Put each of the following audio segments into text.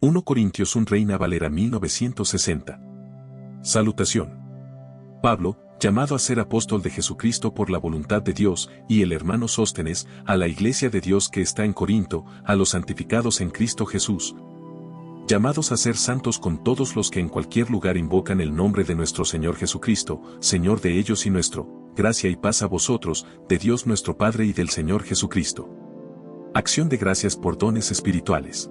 1 Corintios 1 Reina Valera 1960. Salutación. Pablo, llamado a ser apóstol de Jesucristo por la voluntad de Dios, y el hermano Sóstenes, a la iglesia de Dios que está en Corinto, a los santificados en Cristo Jesús, llamados a ser santos con todos los que en cualquier lugar invocan el nombre de nuestro Señor Jesucristo, Señor de ellos y nuestro, gracia y paz a vosotros, de Dios nuestro Padre y del Señor Jesucristo. Acción de gracias por dones espirituales.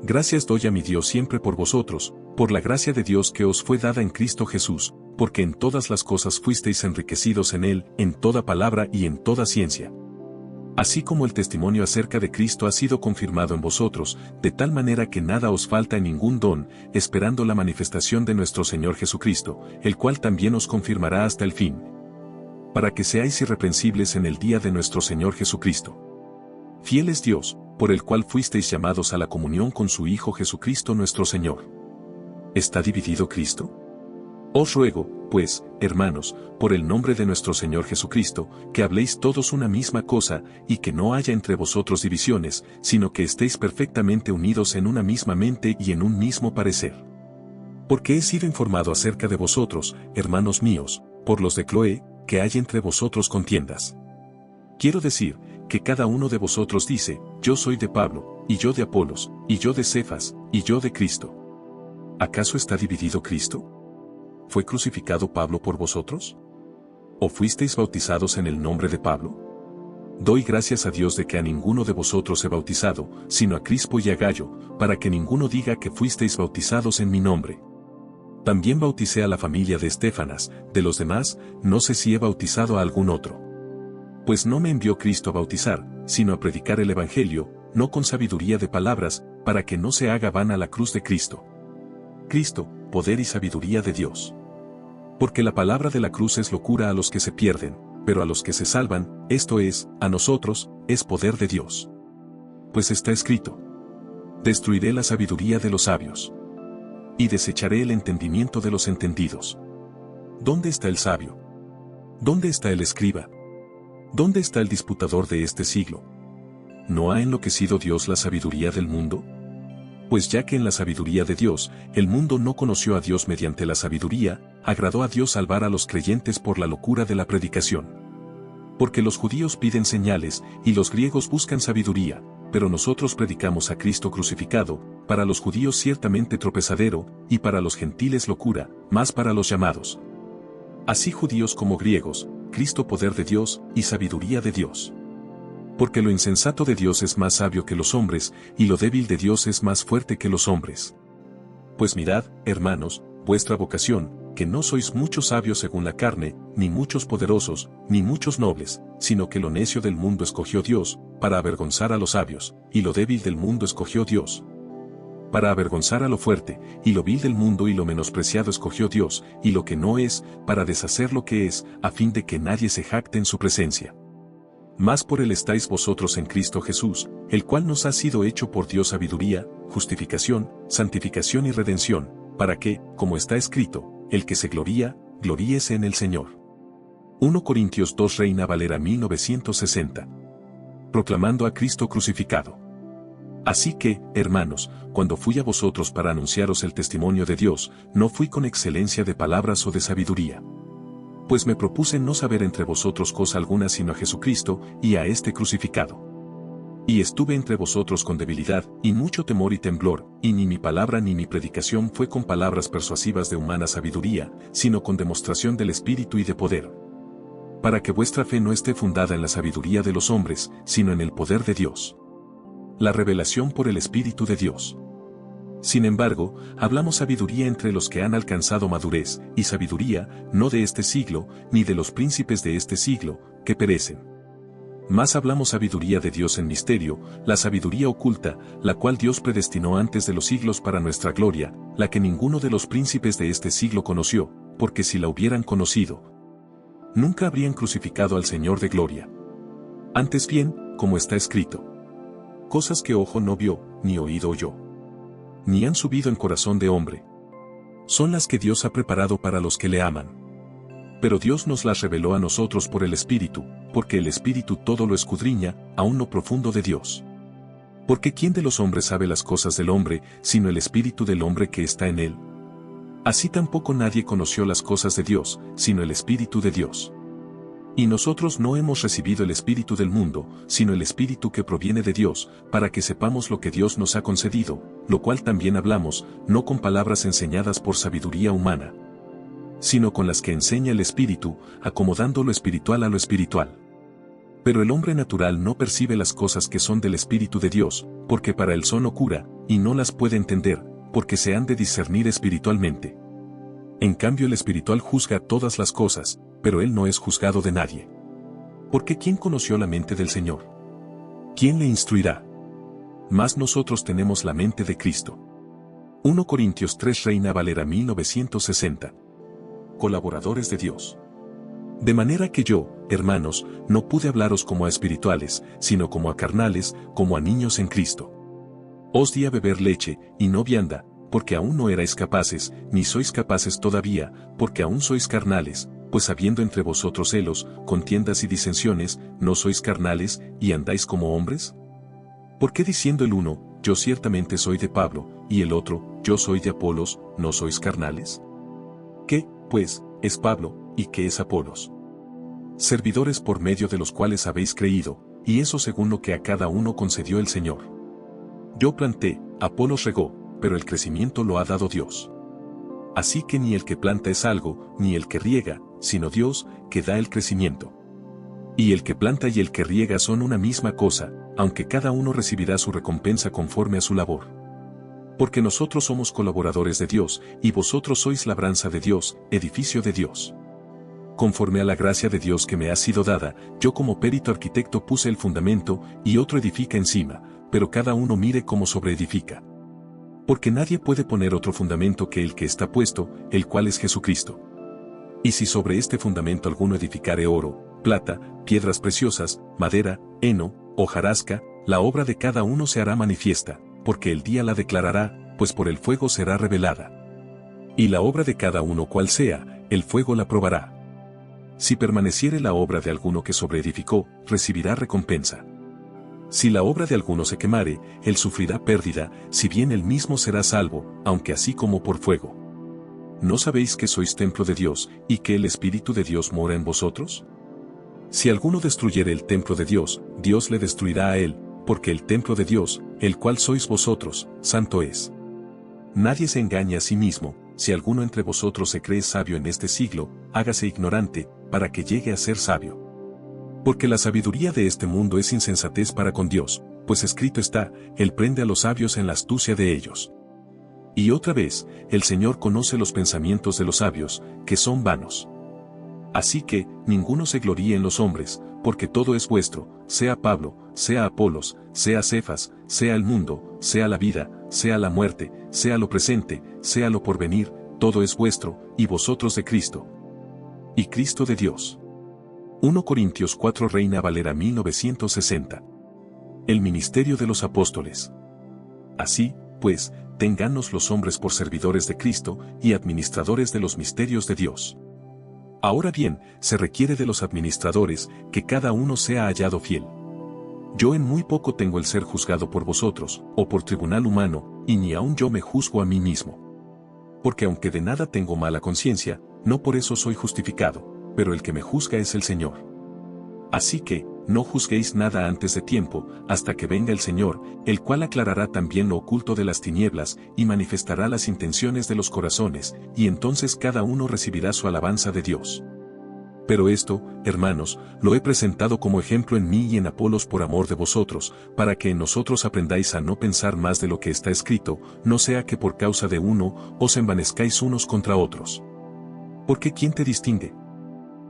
Gracias doy a mi Dios siempre por vosotros, por la gracia de Dios que os fue dada en Cristo Jesús, porque en todas las cosas fuisteis enriquecidos en Él, en toda palabra y en toda ciencia. Así como el testimonio acerca de Cristo ha sido confirmado en vosotros, de tal manera que nada os falta en ningún don, esperando la manifestación de nuestro Señor Jesucristo, el cual también os confirmará hasta el fin, para que seáis irreprensibles en el día de nuestro Señor Jesucristo. Fiel es Dios, por el cual fuisteis llamados a la comunión con su Hijo Jesucristo nuestro Señor. ¿Está dividido Cristo? Os ruego, pues, hermanos, por el nombre de nuestro Señor Jesucristo, que habléis todos una misma cosa, y que no haya entre vosotros divisiones, sino que estéis perfectamente unidos en una misma mente y en un mismo parecer. Porque he sido informado acerca de vosotros, hermanos míos, por los de Cloé, que hay entre vosotros contiendas. Quiero decir, que cada uno de vosotros dice, yo soy de Pablo, y yo de Apolos, y yo de Cefas, y yo de Cristo. ¿Acaso está dividido Cristo? ¿Fue crucificado Pablo por vosotros? ¿O fuisteis bautizados en el nombre de Pablo? Doy gracias a Dios de que a ninguno de vosotros he bautizado, sino a Crispo y a Gayo, para que ninguno diga que fuisteis bautizados en mi nombre. También bauticé a la familia de Estéfanas, de los demás, no sé si he bautizado a algún otro. Pues no me envió Cristo a bautizar, sino a predicar el Evangelio, no con sabiduría de palabras, para que no se haga vana la cruz de Cristo. Cristo, poder y sabiduría de Dios. Porque la palabra de la cruz es locura a los que se pierden, pero a los que se salvan, esto es, a nosotros, es poder de Dios. Pues está escrito: destruiré la sabiduría de los sabios, y desecharé el entendimiento de los entendidos. ¿Dónde está el sabio? ¿Dónde está el escriba? ¿Dónde está el disputador de este siglo? ¿No ha enloquecido Dios la sabiduría del mundo? Pues ya que en la sabiduría de Dios, el mundo no conoció a Dios mediante la sabiduría, agradó a Dios salvar a los creyentes por la locura de la predicación. Porque los judíos piden señales, y los griegos buscan sabiduría, pero nosotros predicamos a Cristo crucificado, para los judíos ciertamente tropezadero, y para los gentiles locura, mas para los llamados, así judíos como griegos, Cristo poder de Dios, y sabiduría de Dios. Porque lo insensato de Dios es más sabio que los hombres, y lo débil de Dios es más fuerte que los hombres. Pues mirad, hermanos, vuestra vocación, que no sois muchos sabios según la carne, ni muchos poderosos, ni muchos nobles, sino que lo necio del mundo escogió Dios, para avergonzar a los sabios, y lo débil del mundo escogió Dios, para avergonzar a lo fuerte, y lo vil del mundo y lo menospreciado escogió Dios, y lo que no es, para deshacer lo que es, a fin de que nadie se jacte en su presencia. Mas por él estáis vosotros en Cristo Jesús, el cual nos ha sido hecho por Dios sabiduría, justificación, santificación y redención, para que, como está escrito, el que se gloría, gloríese en el Señor. 1 Corintios 2 Reina Valera 1960. Proclamando a Cristo crucificado. Así que, hermanos, cuando fui a vosotros para anunciaros el testimonio de Dios, no fui con excelencia de palabras o de sabiduría. Pues me propuse no saber entre vosotros cosa alguna sino a Jesucristo, y a este crucificado. Y estuve entre vosotros con debilidad, y mucho temor y temblor, y ni mi palabra ni mi predicación fue con palabras persuasivas de humana sabiduría, sino con demostración del Espíritu y de poder. Para que vuestra fe no esté fundada en la sabiduría de los hombres, sino en el poder de Dios. La revelación por el Espíritu de Dios. Sin embargo, hablamos sabiduría entre los que han alcanzado madurez, y sabiduría, no de este siglo, ni de los príncipes de este siglo, que perecen. Mas hablamos sabiduría de Dios en misterio, la sabiduría oculta, la cual Dios predestinó antes de los siglos para nuestra gloria, la que ninguno de los príncipes de este siglo conoció, porque si la hubieran conocido, nunca habrían crucificado al Señor de gloria. Antes bien, como está escrito: cosas que ojo no vio, ni oído oyó, ni han subido en corazón de hombre, son las que Dios ha preparado para los que le aman. Pero Dios nos las reveló a nosotros por el Espíritu, porque el Espíritu todo lo escudriña, aún lo profundo de Dios. Porque ¿quién de los hombres sabe las cosas del hombre, sino el espíritu del hombre que está en él? Así tampoco nadie conoció las cosas de Dios, sino el espíritu de Dios. Y nosotros no hemos recibido el espíritu del mundo, sino el espíritu que proviene de Dios, para que sepamos lo que Dios nos ha concedido, lo cual también hablamos, no con palabras enseñadas por sabiduría humana, sino con las que enseña el espíritu, acomodando lo espiritual a lo espiritual. Pero el hombre natural no percibe las cosas que son del espíritu de Dios, porque para él son locura, y no las puede entender, porque se han de discernir espiritualmente. En cambio el espiritual juzga todas las cosas, pero él no es juzgado de nadie. Porque ¿quién conoció la mente del Señor? ¿Quién le instruirá? Mas nosotros tenemos la mente de Cristo. 1 Corintios 3 Reina Valera 1960. Colaboradores de Dios. De manera que yo, hermanos, no pude hablaros como a espirituales, sino como a carnales, como a niños en Cristo. Os di a beber leche, y no vianda, porque aún no erais capaces, ni sois capaces todavía, porque aún sois carnales, pues habiendo entre vosotros celos, contiendas y disensiones, ¿no sois carnales, y andáis como hombres? ¿Por qué diciendo el uno, yo ciertamente soy de Pablo, y el otro, yo soy de Apolos, ¿no sois carnales? ¿Qué, pues, es Pablo, y qué es Apolos? Servidores por medio de los cuales habéis creído, y eso según lo que a cada uno concedió el Señor. Yo planté, Apolos regó, pero el crecimiento lo ha dado Dios. Así que ni el que planta es algo, ni el que riega, sino Dios, que da el crecimiento. Y el que planta y el que riega son una misma cosa, aunque cada uno recibirá su recompensa conforme a su labor. Porque nosotros somos colaboradores de Dios, y vosotros sois labranza de Dios, edificio de Dios. Conforme a la gracia de Dios que me ha sido dada, yo como perito arquitecto puse el fundamento, y otro edifica encima, pero cada uno mire cómo sobreedifica. Porque nadie puede poner otro fundamento que el que está puesto, el cual es Jesucristo. Y si sobre este fundamento alguno edificare oro, plata, piedras preciosas, madera, heno, hojarasca, la obra de cada uno se hará manifiesta, porque el día la declarará, pues por el fuego será revelada. Y la obra de cada uno cual sea, el fuego la probará. Si permaneciere la obra de alguno que sobreedificó, recibirá recompensa. Si la obra de alguno se quemare, él sufrirá pérdida, si bien él mismo será salvo, aunque así como por fuego. ¿No sabéis que sois templo de Dios, y que el Espíritu de Dios mora en vosotros? Si alguno destruyere el templo de Dios, Dios le destruirá a él, porque el templo de Dios, el cual sois vosotros, santo es. Nadie se engañe a sí mismo, si alguno entre vosotros se cree sabio en este siglo, hágase ignorante, para que llegue a ser sabio. Porque la sabiduría de este mundo es insensatez para con Dios, pues escrito está, Él prende a los sabios en la astucia de ellos. Y otra vez, el Señor conoce los pensamientos de los sabios, que son vanos. Así que, ninguno se gloríe en los hombres, porque todo es vuestro, sea Pablo, sea Apolos, sea Cefas, sea el mundo, sea la vida, sea la muerte, sea lo presente, sea lo porvenir, todo es vuestro, y vosotros de Cristo. Y Cristo de Dios. 1 Corintios 4 Reina Valera 1960. El ministerio de los apóstoles. Así, pues, téngannos los hombres por servidores de Cristo y administradores de los misterios de Dios. Ahora bien, se requiere de los administradores, que cada uno sea hallado fiel. Yo en muy poco tengo el ser juzgado por vosotros, o por tribunal humano, y ni aun yo me juzgo a mí mismo. Porque aunque de nada tengo mala conciencia, no por eso soy justificado, pero el que me juzga es el Señor. Así que, no juzguéis nada antes de tiempo, hasta que venga el Señor, el cual aclarará también lo oculto de las tinieblas, y manifestará las intenciones de los corazones, y entonces cada uno recibirá su alabanza de Dios. Pero esto, hermanos, lo he presentado como ejemplo en mí y en Apolos por amor de vosotros, para que en nosotros aprendáis a no pensar más de lo que está escrito, no sea que por causa de uno, os envanezcáis unos contra otros. Porque ¿quién te distingue?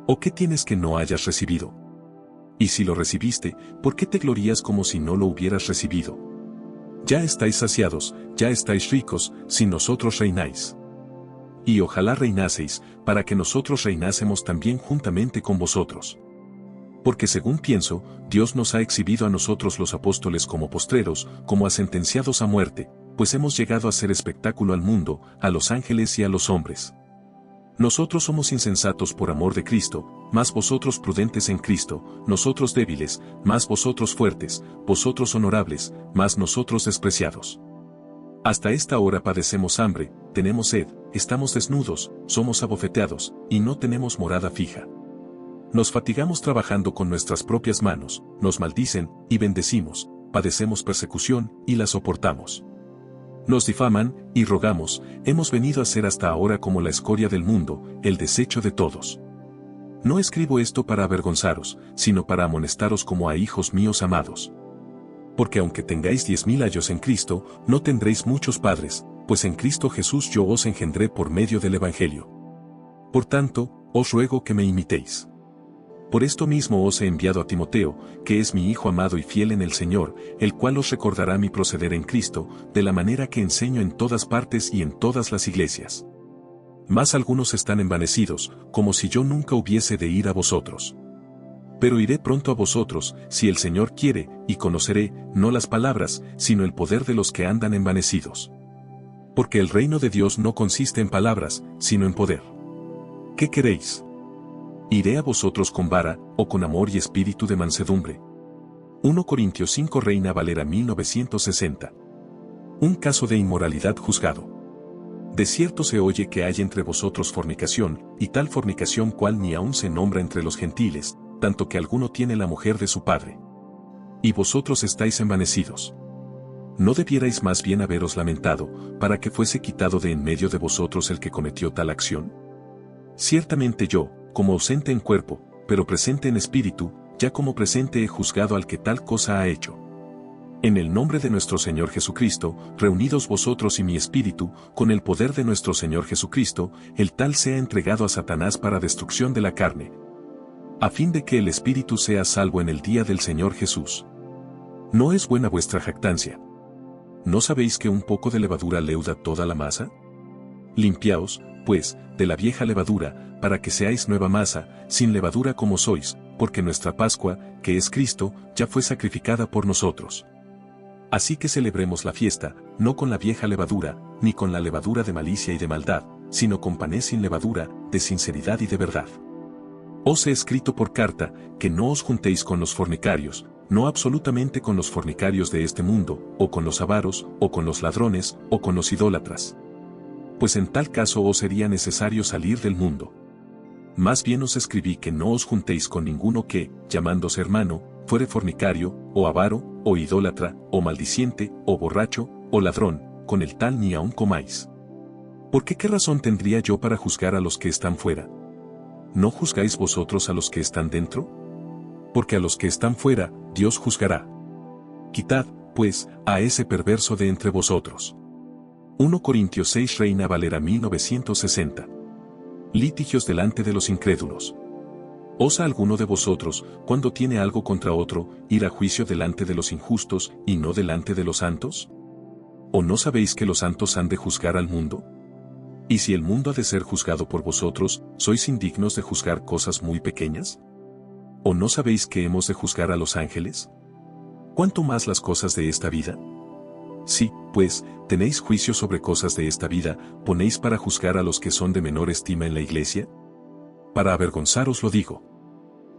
¿O qué tienes que no hayas recibido? Y si lo recibiste, ¿por qué te glorías como si no lo hubieras recibido? Ya estáis saciados, ya estáis ricos, si nosotros reináis. Y ojalá reinaseis, para que nosotros reinásemos también juntamente con vosotros. Porque según pienso, Dios nos ha exhibido a nosotros los apóstoles como postreros, como a sentenciados a muerte, pues hemos llegado a ser espectáculo al mundo, a los ángeles y a los hombres. Nosotros somos insensatos por amor de Cristo, mas vosotros prudentes en Cristo, nosotros débiles, mas vosotros fuertes, vosotros honorables, mas nosotros despreciados. Hasta esta hora padecemos hambre, tenemos sed, estamos desnudos, somos abofeteados, y no tenemos morada fija. Nos fatigamos trabajando con nuestras propias manos, nos maldicen, y bendecimos, padecemos persecución, y la soportamos. Nos difaman, y rogamos, hemos venido a ser hasta ahora como la escoria del mundo, el desecho de todos. No escribo esto para avergonzaros, sino para amonestaros como a hijos míos amados. Porque aunque tengáis 10.000 años en Cristo, no tendréis muchos padres, pues en Cristo Jesús yo os engendré por medio del Evangelio. Por tanto, os ruego que me imitéis. Por esto mismo os he enviado a Timoteo, que es mi hijo amado y fiel en el Señor, el cual os recordará mi proceder en Cristo, de la manera que enseño en todas partes y en todas las iglesias. Mas algunos están envanecidos, como si yo nunca hubiese de ir a vosotros. Pero iré pronto a vosotros, si el Señor quiere, y conoceré, no las palabras, sino el poder de los que andan envanecidos. Porque el reino de Dios no consiste en palabras, sino en poder. ¿Qué queréis? ¿Iré a vosotros con vara, o con amor y espíritu de mansedumbre? 1 Corintios 5 Reina Valera 1960. Un caso de inmoralidad juzgado. De cierto se oye que hay entre vosotros fornicación, y tal fornicación cual ni aun se nombra entre los gentiles, tanto que alguno tiene la mujer de su padre. Y vosotros estáis envanecidos. ¿No debierais más bien haberos lamentado, para que fuese quitado de en medio de vosotros el que cometió tal acción? Ciertamente yo, como ausente en cuerpo, pero presente en espíritu, ya como presente he juzgado al que tal cosa ha hecho. En el nombre de nuestro Señor Jesucristo, reunidos vosotros y mi espíritu, con el poder de nuestro Señor Jesucristo, el tal sea entregado a Satanás para destrucción de la carne, a fin de que el espíritu sea salvo en el día del Señor Jesús. ¿No es buena vuestra jactancia? ¿No sabéis que un poco de levadura leuda toda la masa? Limpiaos, pues, de la vieja levadura, para que seáis nueva masa, sin levadura como sois, porque nuestra Pascua, que es Cristo, ya fue sacrificada por nosotros. Así que celebremos la fiesta, no con la vieja levadura, ni con la levadura de malicia y de maldad, sino con panes sin levadura, de sinceridad y de verdad. Os he escrito por carta, que no os juntéis con los fornicarios, no absolutamente con los fornicarios de este mundo, o con los avaros, o con los ladrones, o con los idólatras. Pues en tal caso os sería necesario salir del mundo. Más bien os escribí que no os juntéis con ninguno que, llamándose hermano, fuere fornicario, o avaro, o idólatra, o maldiciente, o borracho, o ladrón, con el tal ni aun comáis. ¿Por qué razón tendría yo para juzgar a los que están fuera? ¿No juzgáis vosotros a los que están dentro? Porque a los que están fuera, Dios juzgará. Quitad, pues, a ese perverso de entre vosotros. 1 Corintios 6 Reina Valera 1960. Litigios delante de los incrédulos. ¿Osa alguno de vosotros, cuando tiene algo contra otro, ir a juicio delante de los injustos, y no delante de los santos? ¿O no sabéis que los santos han de juzgar al mundo? Y si el mundo ha de ser juzgado por vosotros, ¿sois indignos de juzgar cosas muy pequeñas? ¿O no sabéis que hemos de juzgar a los ángeles? ¿Cuánto más las cosas de esta vida? Sí, pues, tenéis juicio sobre cosas de esta vida, ¿ponéis para juzgar a los que son de menor estima en la iglesia? Para avergonzaros lo digo.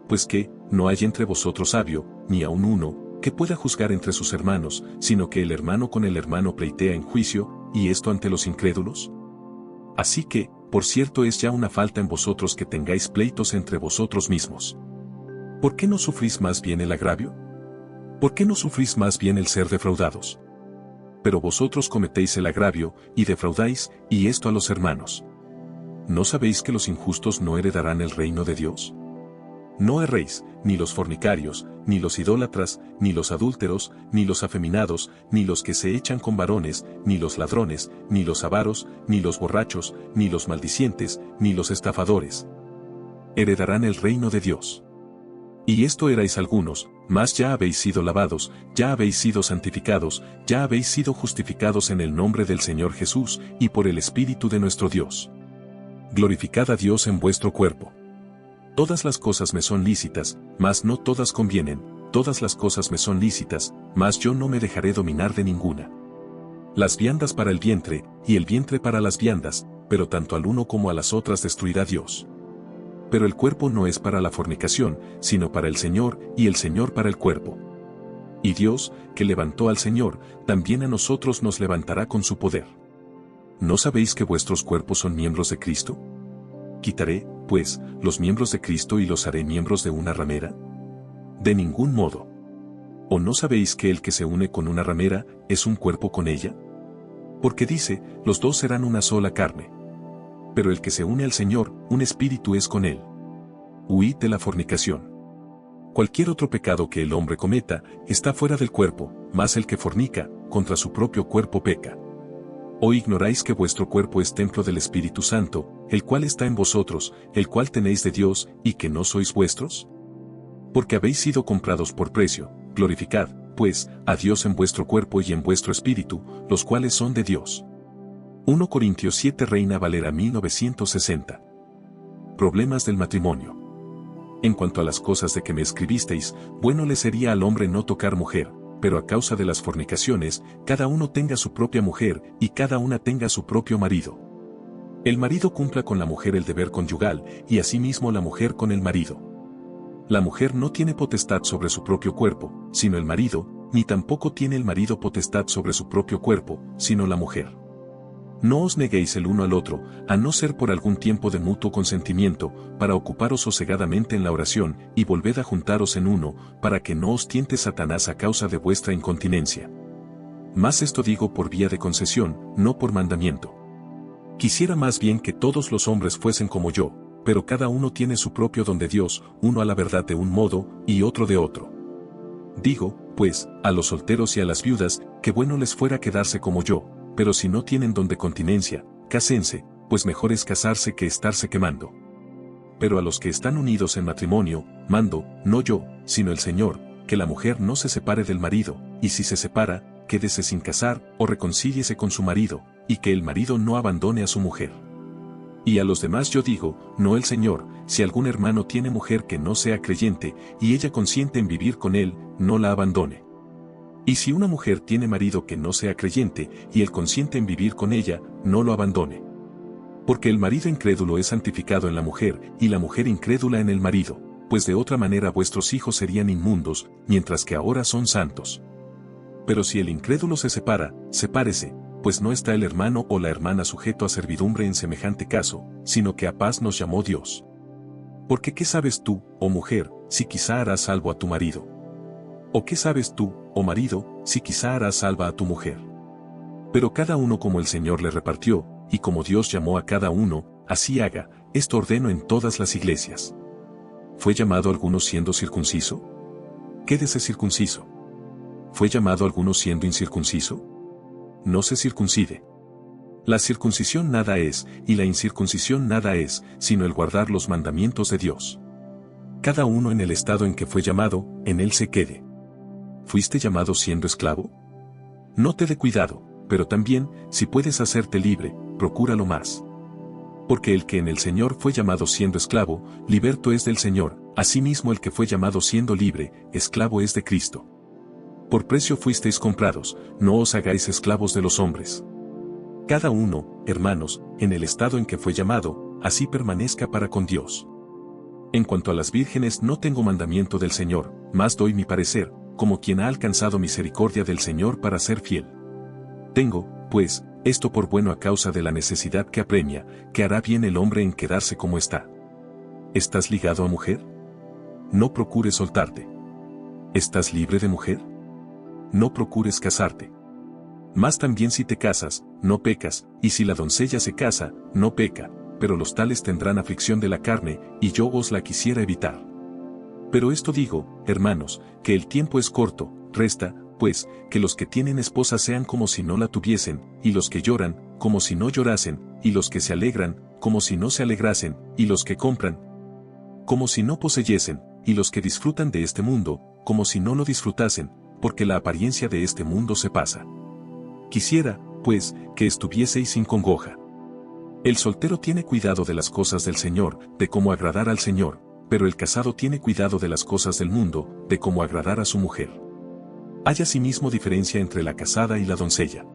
Pues que, no hay entre vosotros sabio, ni aun uno, que pueda juzgar entre sus hermanos, sino que el hermano con el hermano pleitea en juicio, y esto ante los incrédulos. Así que, por cierto es ya una falta en vosotros que tengáis pleitos entre vosotros mismos. ¿Por qué no sufrís más bien el agravio? ¿Por qué no sufrís más bien el ser defraudados? Pero vosotros cometéis el agravio, y defraudáis, y esto a los hermanos. ¿No sabéis que los injustos no heredarán el reino de Dios? No erréis, ni los fornicarios, ni los idólatras, ni los adúlteros, ni los afeminados, ni los que se echan con varones, ni los ladrones, ni los avaros, ni los borrachos, ni los maldicientes, ni los estafadores. Heredarán el reino de Dios. Y esto erais algunos, mas ya habéis sido lavados, ya habéis sido santificados, ya habéis sido justificados en el nombre del Señor Jesús, y por el Espíritu de nuestro Dios. Glorificad a Dios en vuestro cuerpo. Todas las cosas me son lícitas, mas no todas convienen, todas las cosas me son lícitas, mas yo no me dejaré dominar de ninguna. Las viandas para el vientre, y el vientre para las viandas, pero tanto al uno como a las otras destruirá Dios. Pero el cuerpo no es para la fornicación, sino para el Señor, y el Señor para el cuerpo. Y Dios, que levantó al Señor, también a nosotros nos levantará con su poder. ¿No sabéis que vuestros cuerpos son miembros de Cristo? ¿Quitaré, pues, los miembros de Cristo y los haré miembros de una ramera? De ningún modo. ¿O no sabéis que el que se une con una ramera, es un cuerpo con ella? Porque dice, los dos serán una sola carne. Pero el que se une al Señor, un espíritu es con él. Huid de la fornicación. Cualquier otro pecado que el hombre cometa, está fuera del cuerpo, mas el que fornica, contra su propio cuerpo peca. ¿O ignoráis que vuestro cuerpo es templo del Espíritu Santo, el cual está en vosotros, el cual tenéis de Dios, y que no sois vuestros? Porque habéis sido comprados por precio, glorificad, pues, a Dios en vuestro cuerpo y en vuestro espíritu, los cuales son de Dios. 1 Corintios 7 Reina Valera 1960. Problemas del matrimonio. En cuanto a las cosas de que me escribisteis, bueno le sería al hombre no tocar mujer, pero a causa de las fornicaciones, cada uno tenga su propia mujer, y cada una tenga su propio marido. El marido cumpla con la mujer el deber conyugal, y asimismo la mujer con el marido. La mujer no tiene potestad sobre su propio cuerpo, sino el marido, ni tampoco tiene el marido potestad sobre su propio cuerpo, sino la mujer. No os neguéis el uno al otro, a no ser por algún tiempo de mutuo consentimiento, para ocuparos sosegadamente en la oración, y volved a juntaros en uno, para que no os tiente Satanás a causa de vuestra incontinencia. Mas esto digo por vía de concesión, no por mandamiento. Quisiera más bien que todos los hombres fuesen como yo, pero cada uno tiene su propio don de Dios, uno a la verdad de un modo, y otro de otro. Digo, pues, a los solteros y a las viudas, que bueno les fuera quedarse como yo, pero si no tienen don de continencia, cásense, pues mejor es casarse que estarse quemando. Pero a los que están unidos en matrimonio, mando, no yo, sino el Señor, que la mujer no se separe del marido, y si se separa, quédese sin casar, o reconcíliese con su marido, y que el marido no abandone a su mujer. Y a los demás yo digo, no el Señor, si algún hermano tiene mujer que no sea creyente, y ella consiente en vivir con él, no la abandone. Y si una mujer tiene marido que no sea creyente, y él consiente en vivir con ella, no lo abandone. Porque el marido incrédulo es santificado en la mujer, y la mujer incrédula en el marido, pues de otra manera vuestros hijos serían inmundos, mientras que ahora son santos. Pero si el incrédulo se separa, sepárese, pues no está el hermano o la hermana sujeto a servidumbre en semejante caso, sino que a paz nos llamó Dios. Porque ¿qué sabes tú, oh mujer, si quizá harás salvo a tu marido? ¿O qué sabes tú, oh marido, si quizá harás salva a tu mujer? Pero cada uno como el Señor le repartió, y como Dios llamó a cada uno, así haga, esto ordeno en todas las iglesias. ¿Fue llamado alguno siendo circunciso? Quédese circunciso. ¿Fue llamado alguno siendo incircunciso? No se circuncide. La circuncisión nada es, y la incircuncisión nada es, sino el guardar los mandamientos de Dios. Cada uno en el estado en que fue llamado, en él se quede. ¿Fuiste llamado siendo esclavo? No te dé cuidado, pero también, si puedes hacerte libre, procúralo más. Porque el que en el Señor fue llamado siendo esclavo, liberto es del Señor, asimismo el que fue llamado siendo libre, esclavo es de Cristo. Por precio fuisteis comprados, no os hagáis esclavos de los hombres. Cada uno, hermanos, en el estado en que fue llamado, así permanezca para con Dios. En cuanto a las vírgenes no tengo mandamiento del Señor, mas doy mi parecer, como quien ha alcanzado misericordia del Señor para ser fiel. Tengo, pues, esto por bueno a causa de la necesidad que apremia, que hará bien el hombre en quedarse como está. ¿Estás ligado a mujer? No procures soltarte. ¿Estás libre de mujer? No procures casarte. Mas también si te casas, no pecas, y si la doncella se casa, no peca, pero los tales tendrán aflicción de la carne, y yo os la quisiera evitar. Pero esto digo, hermanos, que el tiempo es corto, resta, pues, que los que tienen esposa sean como si no la tuviesen, y los que lloran, como si no llorasen, y los que se alegran, como si no se alegrasen, y los que compran, como si no poseyesen, y los que disfrutan de este mundo, como si no lo disfrutasen, porque la apariencia de este mundo se pasa. Quisiera, pues, que estuvieseis sin congoja. El soltero tiene cuidado de las cosas del Señor, de cómo agradar al Señor, pero el casado tiene cuidado de las cosas del mundo, de cómo agradar a su mujer. Hay asimismo diferencia entre la casada y la doncella.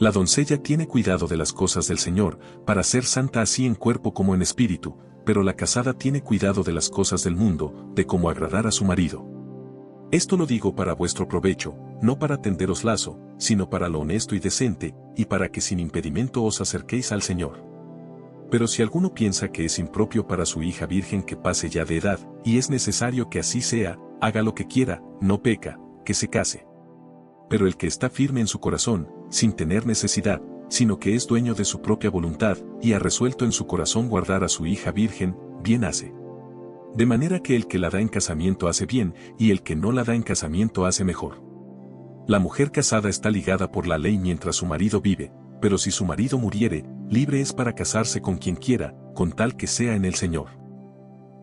La doncella tiene cuidado de las cosas del Señor, para ser santa así en cuerpo como en espíritu, pero la casada tiene cuidado de las cosas del mundo, de cómo agradar a su marido. Esto lo digo para vuestro provecho, no para tenderos lazo, sino para lo honesto y decente, y para que sin impedimento os acerquéis al Señor. Pero si alguno piensa que es impropio para su hija virgen que pase ya de edad, y es necesario que así sea, haga lo que quiera, no peca, que se case. Pero el que está firme en su corazón, sin tener necesidad, sino que es dueño de su propia voluntad, y ha resuelto en su corazón guardar a su hija virgen, bien hace. De manera que el que la da en casamiento hace bien, y el que no la da en casamiento hace mejor. La mujer casada está ligada por la ley mientras su marido vive, pero si su marido muriere, libre es para casarse con quien quiera, con tal que sea en el Señor.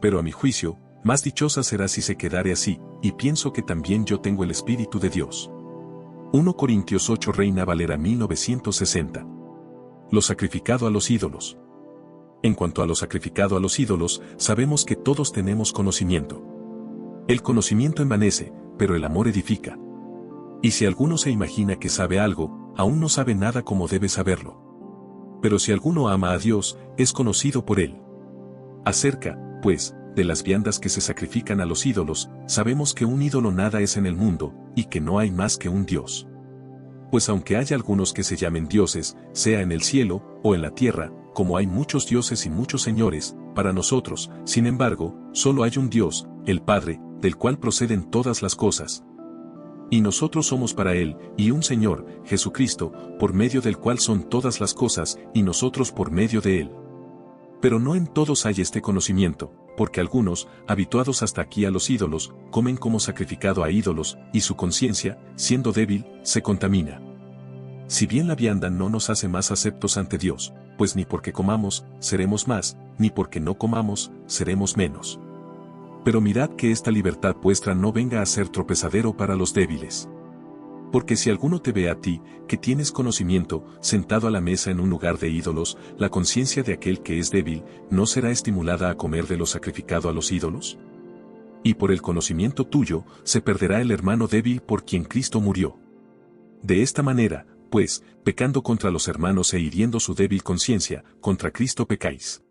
Pero a mi juicio, más dichosa será si se quedare así, y pienso que también yo tengo el Espíritu de Dios. 1 Corintios 8 Reina Valera 1960. Lo sacrificado a los ídolos. En cuanto a lo sacrificado a los ídolos, sabemos que todos tenemos conocimiento. El conocimiento envanece, pero el amor edifica. Y si alguno se imagina que sabe algo, aún no sabe nada como debe saberlo. Pero si alguno ama a Dios, es conocido por él. Acerca, pues, de las viandas que se sacrifican a los ídolos, sabemos que un ídolo nada es en el mundo, y que no hay más que un Dios. Pues aunque haya algunos que se llamen dioses, sea en el cielo, o en la tierra, como hay muchos dioses y muchos señores, para nosotros, sin embargo, solo hay un Dios, el Padre, del cual proceden todas las cosas. Y nosotros somos para Él, y un Señor, Jesucristo, por medio del cual son todas las cosas, y nosotros por medio de Él. Pero no en todos hay este conocimiento, porque algunos, habituados hasta aquí a los ídolos, comen como sacrificado a ídolos, y su conciencia, siendo débil, se contamina. Si bien la vianda no nos hace más aceptos ante Dios, pues ni porque comamos, seremos más, ni porque no comamos, seremos menos. Pero mirad que esta libertad vuestra no venga a ser tropezadero para los débiles. Porque si alguno te ve a ti, que tienes conocimiento, sentado a la mesa en un lugar de ídolos, la conciencia de aquel que es débil, ¿no será estimulada a comer de lo sacrificado a los ídolos? Y por el conocimiento tuyo, se perderá el hermano débil por quien Cristo murió. De esta manera, pues, pecando contra los hermanos e hiriendo su débil conciencia, contra Cristo pecáis.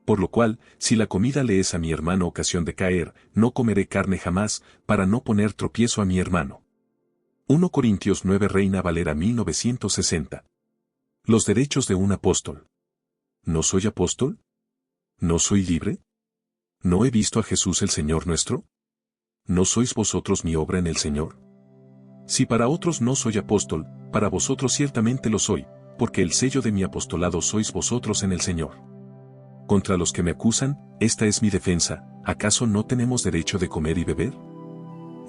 Por lo cual, si la comida le es a mi hermano ocasión de caer, no comeré carne jamás, para no poner tropiezo a mi hermano. 1 Corintios 9 Reina Valera 1960. Los derechos de un apóstol. ¿No soy apóstol? ¿No soy libre? ¿No he visto a Jesús el Señor nuestro? ¿No sois vosotros mi obra en el Señor? Si para otros no soy apóstol, para vosotros ciertamente lo soy, porque el sello de mi apostolado sois vosotros en el Señor. Contra los que me acusan, esta es mi defensa, ¿acaso no tenemos derecho de comer y beber?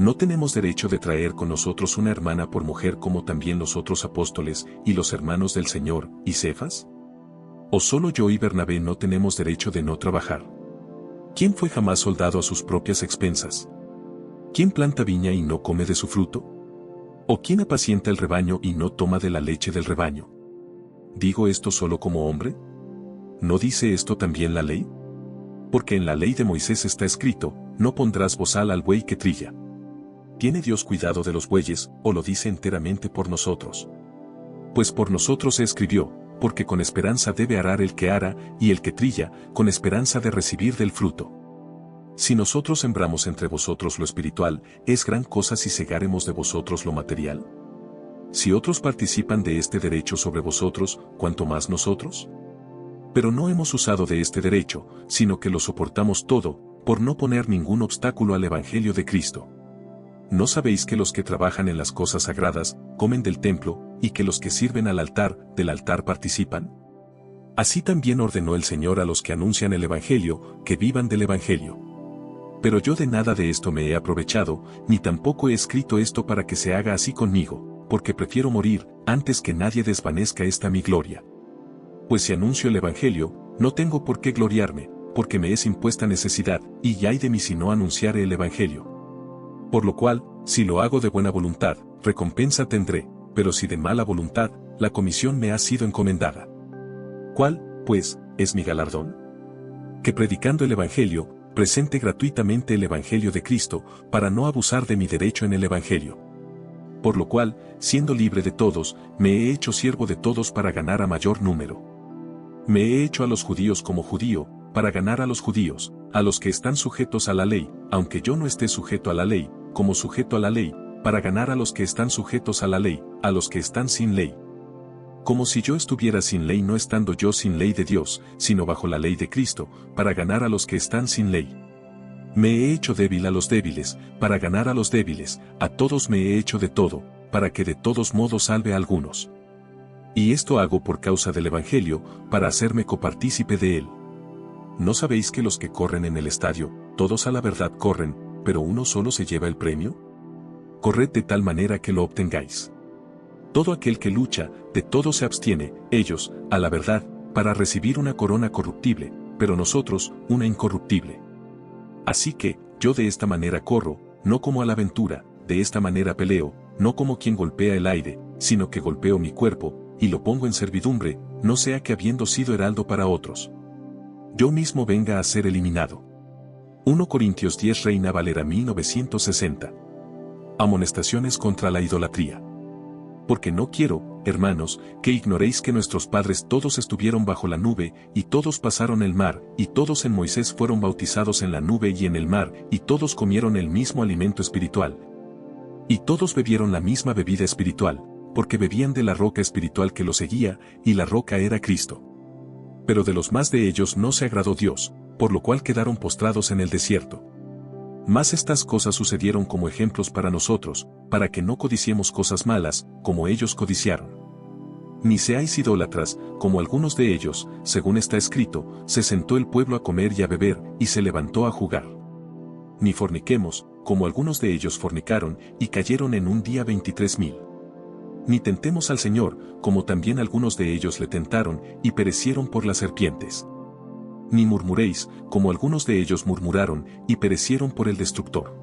¿No tenemos derecho de traer con nosotros una hermana por mujer como también los otros apóstoles y los hermanos del Señor, y Cefas? ¿O solo yo y Bernabé no tenemos derecho de no trabajar? ¿Quién fue jamás soldado a sus propias expensas? ¿Quién planta viña y no come de su fruto? ¿O quién apacienta el rebaño y no toma de la leche del rebaño? ¿Digo esto solo como hombre? ¿No dice esto también la ley? Porque en la ley de Moisés está escrito, no pondrás bozal al buey que trilla. ¿Tiene Dios cuidado de los bueyes, o lo dice enteramente por nosotros? Pues por nosotros se escribió, porque con esperanza debe arar el que ara, y el que trilla, con esperanza de recibir del fruto. Si nosotros sembramos entre vosotros lo espiritual, ¿es gran cosa si segáremos de vosotros lo material? Si otros participan de este derecho sobre vosotros, ¿cuánto más nosotros? Pero no hemos usado de este derecho, sino que lo soportamos todo, por no poner ningún obstáculo al Evangelio de Cristo. ¿No sabéis que los que trabajan en las cosas sagradas, comen del templo, y que los que sirven al altar, del altar participan? Así también ordenó el Señor a los que anuncian el Evangelio, que vivan del Evangelio. Pero yo de nada de esto me he aprovechado, ni tampoco he escrito esto para que se haga así conmigo, porque prefiero morir, antes que nadie desvanezca esta mi gloria. Pues si anuncio el Evangelio, no tengo por qué gloriarme, porque me es impuesta necesidad, y ay de mí si no anunciare el Evangelio. Por lo cual, si lo hago de buena voluntad, recompensa tendré, pero si de mala voluntad, la comisión me ha sido encomendada. ¿Cuál, pues, es mi galardón? Que predicando el Evangelio, presente gratuitamente el Evangelio de Cristo, para no abusar de mi derecho en el Evangelio. Por lo cual, siendo libre de todos, me he hecho siervo de todos para ganar a mayor número. Me he hecho a los judíos como judío, para ganar a los judíos, a los que están sujetos a la ley, aunque yo no esté sujeto a la ley, como sujeto a la ley, para ganar a los que están sujetos a la ley, a los que están sin ley. Como si yo estuviera sin ley no estando yo sin ley de Dios, sino bajo la ley de Cristo, para ganar a los que están sin ley. Me he hecho débil a los débiles, para ganar a los débiles, a todos me he hecho de todo, para que de todos modos salve a algunos. Y esto hago por causa del Evangelio, para hacerme copartícipe de él. ¿No sabéis que los que corren en el estadio, todos a la verdad corren, pero uno solo se lleva el premio? Corred de tal manera que lo obtengáis. Todo aquel que lucha, de todo se abstiene, ellos, a la verdad, para recibir una corona corruptible, pero nosotros, una incorruptible. Así que, yo de esta manera corro, no como a la aventura, de esta manera peleo, no como quien golpea el aire, sino que golpeo mi cuerpo, y lo pongo en servidumbre, no sea que habiendo sido heraldo para otros, yo mismo venga a ser eliminado. 1 Corintios 10 Reina Valera 1960. Amonestaciones contra la idolatría. Porque no quiero, hermanos, que ignoréis que nuestros padres todos estuvieron bajo la nube, y todos pasaron el mar, y todos en Moisés fueron bautizados en la nube y en el mar, y todos comieron el mismo alimento espiritual. Y todos bebieron la misma bebida espiritual, porque bebían de la roca espiritual que los seguía, y la roca era Cristo. Pero de los más de ellos no se agradó Dios, por lo cual quedaron postrados en el desierto. Mas estas cosas sucedieron como ejemplos para nosotros, para que no codiciemos cosas malas, como ellos codiciaron. Ni seáis idólatras, como algunos de ellos, según está escrito, se sentó el pueblo a comer y a beber, y se levantó a jugar. Ni forniquemos, como algunos de ellos fornicaron, y cayeron en un día 23,000. Ni tentemos al Señor, como también algunos de ellos le tentaron, y perecieron por las serpientes. Ni murmuréis, como algunos de ellos murmuraron, y perecieron por el destructor.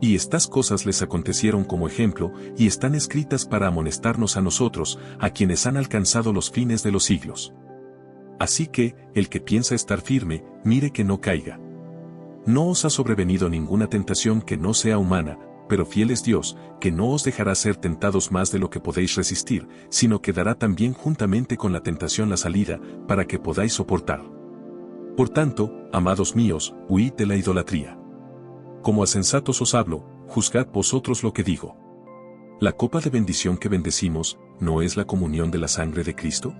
Y estas cosas les acontecieron como ejemplo, y están escritas para amonestarnos a nosotros, a quienes han alcanzado los fines de los siglos. Así que, el que piensa estar firme, mire que no caiga. No os ha sobrevenido ninguna tentación que no sea humana, pero fiel es Dios, que no os dejará ser tentados más de lo que podéis resistir, sino que dará también juntamente con la tentación la salida, para que podáis soportar. Por tanto, amados míos, huid de la idolatría. Como a sensatos os hablo, juzgad vosotros lo que digo. ¿La copa de bendición que bendecimos, no es la comunión de la sangre de Cristo?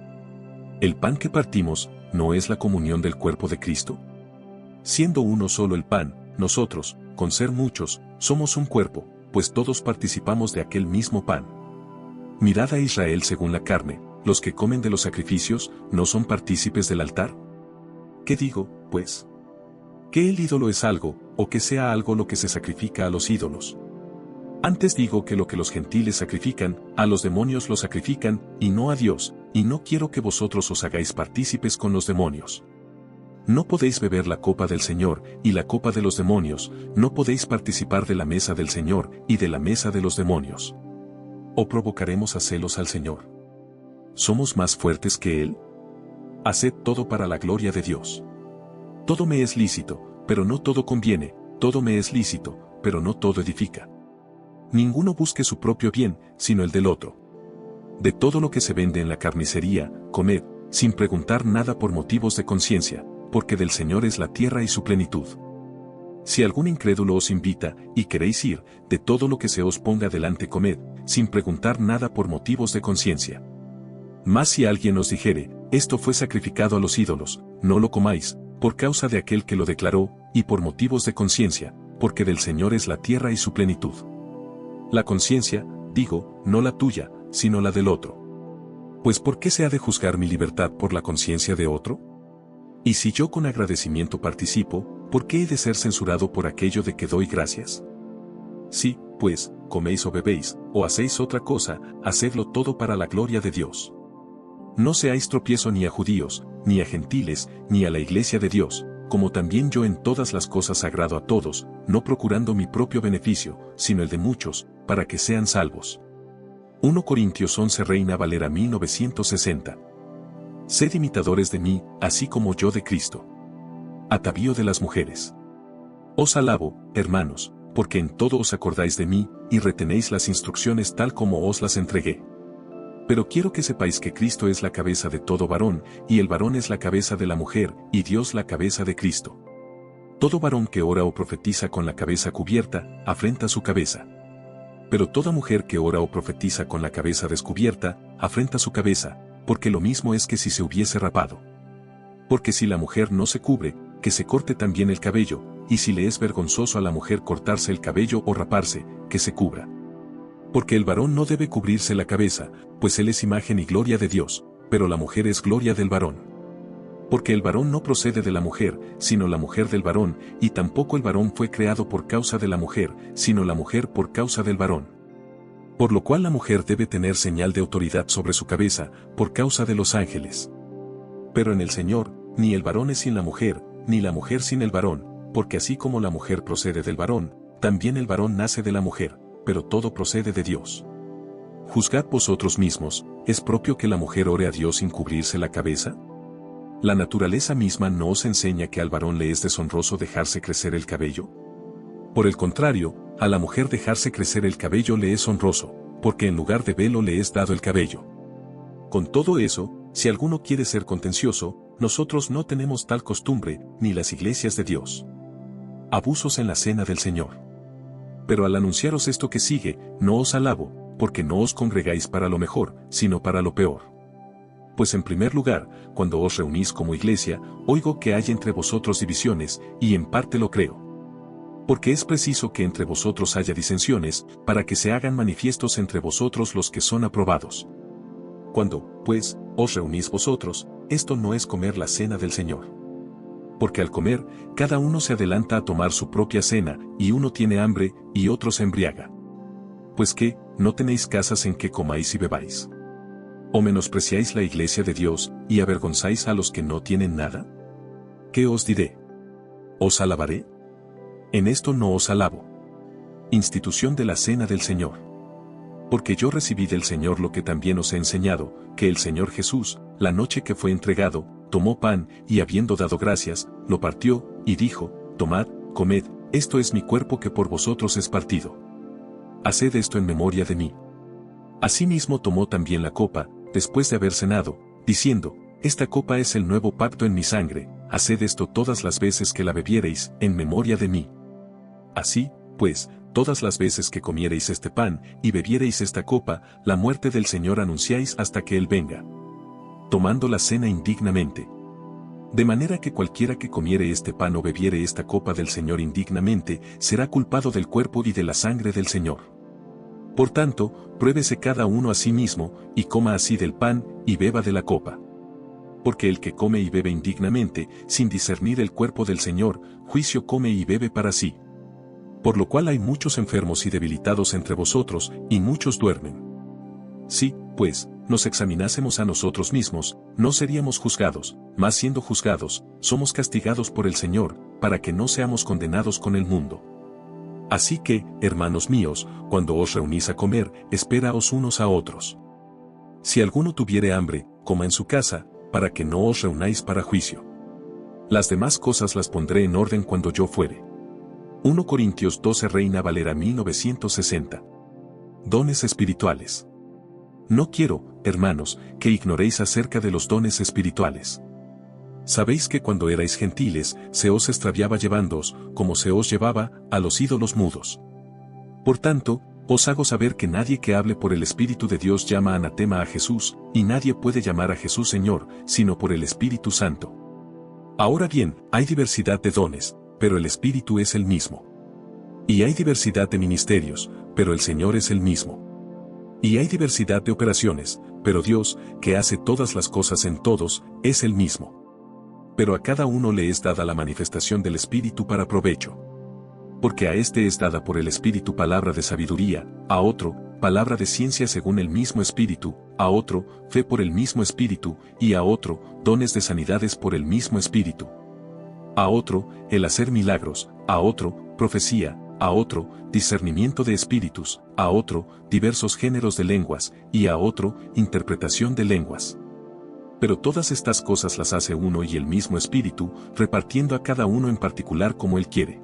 ¿El pan que partimos, no es la comunión del cuerpo de Cristo? Siendo uno solo el pan, nosotros, con ser muchos, somos un cuerpo, pues todos participamos de aquel mismo pan. Mirad a Israel según la carne, los que comen de los sacrificios, ¿no son partícipes del altar? ¿Qué digo, pues? ¿Que el ídolo es algo, o que sea algo lo que se sacrifica a los ídolos? Antes digo que lo que los gentiles sacrifican, a los demonios lo sacrifican, y no a Dios, y no quiero que vosotros os hagáis partícipes con los demonios. No podéis beber la copa del Señor, y la copa de los demonios, no podéis participar de la mesa del Señor, y de la mesa de los demonios. ¿O provocaremos a celos al Señor? ¿Somos más fuertes que Él? Haced todo para la gloria de Dios. Todo me es lícito, pero no todo conviene, todo me es lícito, pero no todo edifica. Ninguno busque su propio bien, sino el del otro. De todo lo que se vende en la carnicería, comed, sin preguntar nada por motivos de conciencia, porque del Señor es la tierra y su plenitud. Si algún incrédulo os invita, y queréis ir, de todo lo que se os ponga delante comed, sin preguntar nada por motivos de conciencia. Mas si alguien os dijere, esto fue sacrificado a los ídolos, no lo comáis, por causa de aquel que lo declaró, y por motivos de conciencia, porque del Señor es la tierra y su plenitud. La conciencia, digo, no la tuya, sino la del otro. Pues ¿por qué se ha de juzgar mi libertad por la conciencia de otro? Y si yo con agradecimiento participo, ¿por qué he de ser censurado por aquello de que doy gracias? Si, pues, coméis o bebéis, o hacéis otra cosa, hacedlo todo para la gloria de Dios. No seáis tropiezo ni a judíos, ni a gentiles, ni a la iglesia de Dios, como también yo en todas las cosas agrado a todos, no procurando mi propio beneficio, sino el de muchos, para que sean salvos. 1 Corintios 11 Reina Valera 1960. Sed imitadores de mí, así como yo de Cristo. Atavío de las mujeres. Os alabo, hermanos, porque en todo os acordáis de mí, y retenéis las instrucciones tal como os las entregué. Pero quiero que sepáis que Cristo es la cabeza de todo varón, y el varón es la cabeza de la mujer, y Dios la cabeza de Cristo. Todo varón que ora o profetiza con la cabeza cubierta, afrenta su cabeza. Pero toda mujer que ora o profetiza con la cabeza descubierta, afrenta su cabeza, porque lo mismo es que si se hubiese rapado. Porque si la mujer no se cubre, que se corte también el cabello, y si le es vergonzoso a la mujer cortarse el cabello o raparse, que se cubra. Porque el varón no debe cubrirse la cabeza, pues él es imagen y gloria de Dios, pero la mujer es gloria del varón. Porque el varón no procede de la mujer, sino la mujer del varón, y tampoco el varón fue creado por causa de la mujer, sino la mujer por causa del varón. Por lo cual la mujer debe tener señal de autoridad sobre su cabeza, por causa de los ángeles. Pero en el Señor, ni el varón es sin la mujer, ni la mujer sin el varón, porque así como la mujer procede del varón, también el varón nace de la mujer, pero todo procede de Dios. Juzgad vosotros mismos, ¿es propio que la mujer ore a Dios sin cubrirse la cabeza? ¿La naturaleza misma no os enseña que al varón le es deshonroso dejarse crecer el cabello? Por el contrario, a la mujer dejarse crecer el cabello le es honroso, porque en lugar de velo le es dado el cabello. Con todo eso, si alguno quiere ser contencioso, nosotros no tenemos tal costumbre, ni las iglesias de Dios. Abusos en la cena del Señor. Pero al anunciaros esto que sigue, no os alabo, porque no os congregáis para lo mejor, sino para lo peor. Pues en primer lugar, cuando os reunís como iglesia, oigo que hay entre vosotros divisiones, y en parte lo creo. Porque es preciso que entre vosotros haya disensiones, para que se hagan manifiestos entre vosotros los que son aprobados. Cuando, pues, os reunís vosotros, esto no es comer la cena del Señor. Porque al comer, cada uno se adelanta a tomar su propia cena, y uno tiene hambre, y otro se embriaga. Pues qué, ¿no tenéis casas en que comáis y bebáis? ¿O menospreciáis la iglesia de Dios, y avergonzáis a los que no tienen nada? ¿Qué os diré? ¿Os alabaré? En esto no os alabo. Institución de la cena del Señor. Porque yo recibí del Señor lo que también os he enseñado, que el Señor Jesús, la noche que fue entregado, tomó pan, y habiendo dado gracias, lo partió, y dijo, tomad, comed, esto es mi cuerpo que por vosotros es partido. Haced esto en memoria de mí. Asimismo tomó también la copa, después de haber cenado, diciendo, esta copa es el nuevo pacto en mi sangre, haced esto todas las veces que la bebiereis, en memoria de mí. Así, pues, todas las veces que comiereis este pan, y bebiereis esta copa, la muerte del Señor anunciáis hasta que Él venga. Tomando la cena indignamente. De manera que cualquiera que comiere este pan o bebiere esta copa del Señor indignamente, será culpado del cuerpo y de la sangre del Señor. Por tanto, pruébese cada uno a sí mismo, y coma así del pan, y beba de la copa. Porque el que come y bebe indignamente, sin discernir el cuerpo del Señor, juicio come y bebe para sí. Por lo cual hay muchos enfermos y debilitados entre vosotros, y muchos duermen. Si, pues, nos examinásemos a nosotros mismos, no seríamos juzgados, mas siendo juzgados, somos castigados por el Señor, para que no seamos condenados con el mundo. Así que, hermanos míos, cuando os reunís a comer, esperaos unos a otros. Si alguno tuviere hambre, coma en su casa, para que no os reunáis para juicio. Las demás cosas las pondré en orden cuando yo fuere. 1 Corintios 12 Reina Valera 1960. Dones espirituales. No quiero, hermanos, que ignoréis acerca de los dones espirituales. Sabéis que cuando erais gentiles, se os extraviaba llevándoos, como se os llevaba, a los ídolos mudos. Por tanto, os hago saber que nadie que hable por el Espíritu de Dios llama anatema a Jesús, y nadie puede llamar a Jesús Señor, sino por el Espíritu Santo. Ahora bien, hay diversidad de dones, pero el Espíritu es el mismo. Y hay diversidad de ministerios, pero el Señor es el mismo. Y hay diversidad de operaciones, pero Dios, que hace todas las cosas en todos, es el mismo. Pero a cada uno le es dada la manifestación del Espíritu para provecho. Porque a este es dada por el Espíritu palabra de sabiduría, a otro, palabra de ciencia según el mismo Espíritu, a otro, fe por el mismo Espíritu, y a otro, dones de sanidades por el mismo Espíritu. A otro, el hacer milagros, a otro, profecía, a otro, discernimiento de espíritus, a otro, diversos géneros de lenguas, y a otro, interpretación de lenguas. Pero todas estas cosas las hace uno y el mismo Espíritu, repartiendo a cada uno en particular como Él quiere.